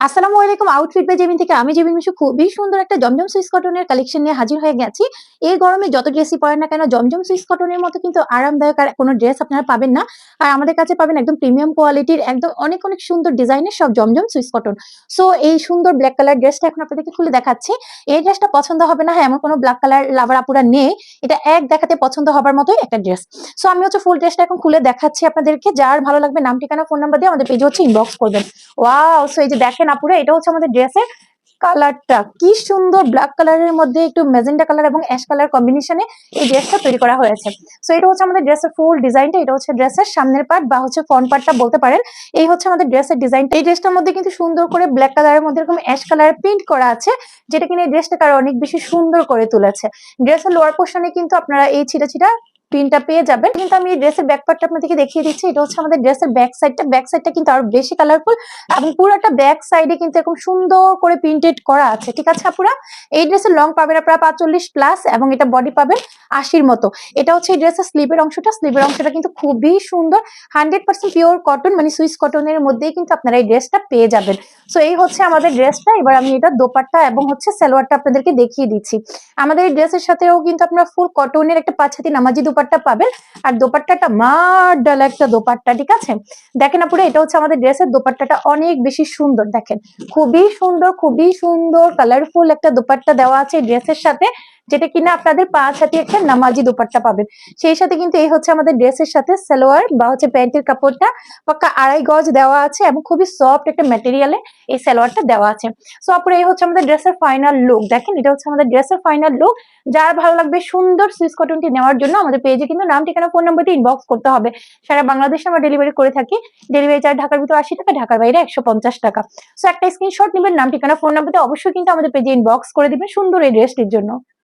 আসসালামু আলাইকুম। Outfit by জেমিন থেকে আমি জেমিন মিশু খুবই সুন্দর একটা জমজম সুইস কটনের কালেকশন নিয়ে হাজির হয়ে গেছি। এই গরমে যত ড্রেসই পরেন না কেন জমজম সুইস কটনের মতো কিন্তু আরামদায়ক আর কোনো ড্রেস আপনারা পাবেন না। আর আমাদের কাছে পাবেন একদম প্রিমিয়াম কোয়ালিটির একদম অনেক, অনেক সুন্দর ডিজাইনের সব জমজম সুইস কটন। সো এই সুন্দর ব্লাক কালার ড্রেসটা এখন আপনাদেরকে খুলে দেখাচ্ছি। এই ড্রেসটা পছন্দ হবে না, হ্যাঁ, এমন কোনো ব্লাক কালার লাভার আপুরা নেই। এটা এক দেখাতে পছন্দ হবার মতোই একটা ড্রেস। সো আমি হচ্ছে ফুল ড্রেসটা এখন খুলে দেখাচ্ছি আপনাদেরকে। যার ভালো লাগবে নাম, ঠিকানা, ফোন নাম্বার দিয়ে আমাদের পেজে হচ্ছে ইনবক্স করবেন। ওয়াও! সো এই যে দেখেন আপুরা, এটা হচ্ছে আমাদের ড্রেসের কালারটা। কি সুন্দর ব্ল্যাক কালারের মধ্যে একটু ম্যাজেন্টা কালার এবং অ্যাশ কালার কম্বিনেশনে এই ড্রেসটা তৈরি করা হয়েছে। সো এটা হচ্ছে আমাদের ড্রেসের ফুল ডিজাইনটা। এটা হচ্ছে ড্রেসের সামনের পার্ট বা হচ্ছে ফ্রন্ট পার্টটা বলতে পারেন। এই হচ্ছে আমাদের ড্রেসের ডিজাইনটা। এই ড্রেসটার মধ্যে কিন্তু সুন্দর করে ব্ল্যাক কালারের মধ্যে এরকম অ্যাশ কালার প্রিন্ট করা আছে, যেটা কিনা এই ড্রেসটাকে আরো অনেক বেশি সুন্দর করে তুলেছে। ড্রেসের লোয়ার পোর্শনে কিন্তু আপনারা এই ছিটা ছিটা প্রিন্টটা পেয়ে যাবেন। কিন্তু আমি এই ড্রেসের ব্যাক পার্টটা আপনাদেরকে দেখিয়ে দিচ্ছি। এটা হচ্ছে আমাদের ড্রেসের ব্যাক সাইডটা। ব্যাক সাইডটা কিন্তু আরো বেশি কালারফুল এবং পুরোটা ব্যাক সাইডে কিন্তু এরকম সুন্দর করে প্রিন্টেড করা আছে। ঠিক আছে আপুরা? এই ড্রেসের লং পাবেন আপনারা 45 প্লাস এবং এটা বডি পাবেন 80-র মতো। এটা হচ্ছে এই ড্রেসের স্লিভের অংশটা। স্লিভের অংশটা কিন্তু খুবই সুন্দর। 100% পিওর কটন, মানে সুইস কটনের মধ্যেই কিন্তু আপনারা এই ড্রেসটা পেয়ে যাবেন। সো এই হচ্ছে আমাদের ড্রেসটা। এবার আমি এটা দোপাট্টা এবং হচ্ছে সালোয়ারটা আপনাদেরকে দেখিয়ে দিচ্ছি। আমাদের এই ড্রেসের সাথেও কিন্তু আপনারা ফুল কটনের একটা 5 হাতি নামাজি দোপাট্টা পাবেন। আর দোপাট্টাটা মাশাআল্লাহ একটা দোপাট্টা, ঠিক আছে? দেখেন আপুরা, এটা হচ্ছে আমাদের ড্রেসের দোপাট্টাটা অনেক বেশি সুন্দর। দেখেন খুবই সুন্দর কালারফুল একটা দোপাট্টা দেওয়া আছে এই ড্রেসের সাথে, যেটা কিনা আপনাদের 5 হাতি একটা নামাজি দোপাট্টা পাবেন। সেই সাথে কিন্তু এই হচ্ছে আমাদের ড্রেসের সাথে সালোয়ার বা হচ্ছে প্যান্টের কাপড়টা পাক্কা 2.5 গজ দেওয়া আছে এবং খুবই সফট একটা ম্যাটেরিয়ালে এই সালোয়ারটা দেওয়া আছে। সো আপুরা, এই হচ্ছে আমাদের ড্রেসের ফাইনাল লুক। দেখেন, এটা হচ্ছে আমাদের ড্রেসের ফাইনাল লুক। যার ভালো লাগবে সুন্দর সুইস কটনটি নেওয়ার জন্য আমাদের পেজে কিন্তু নাম, ঠিকানা, ফোন নাম্বার দিয়ে ইনবক্স করতে হবে। সারা বাংলাদেশে আমরা ডেলিভারি করে থাকি। ডেলিভারি চার্জ ঢাকার ভিতর 80 টাকা, ঢাকার বাইরে 150 টাকা। সো একটা স্ক্রিনশট নেবেন, নাম, ঠিকানা, ফোন নাম্বার দিয়ে অবশ্যই কিন্তু আমাদের পেজে ইনবক্স করে দিবেন সুন্দর এই ড্রেসটির জন্য।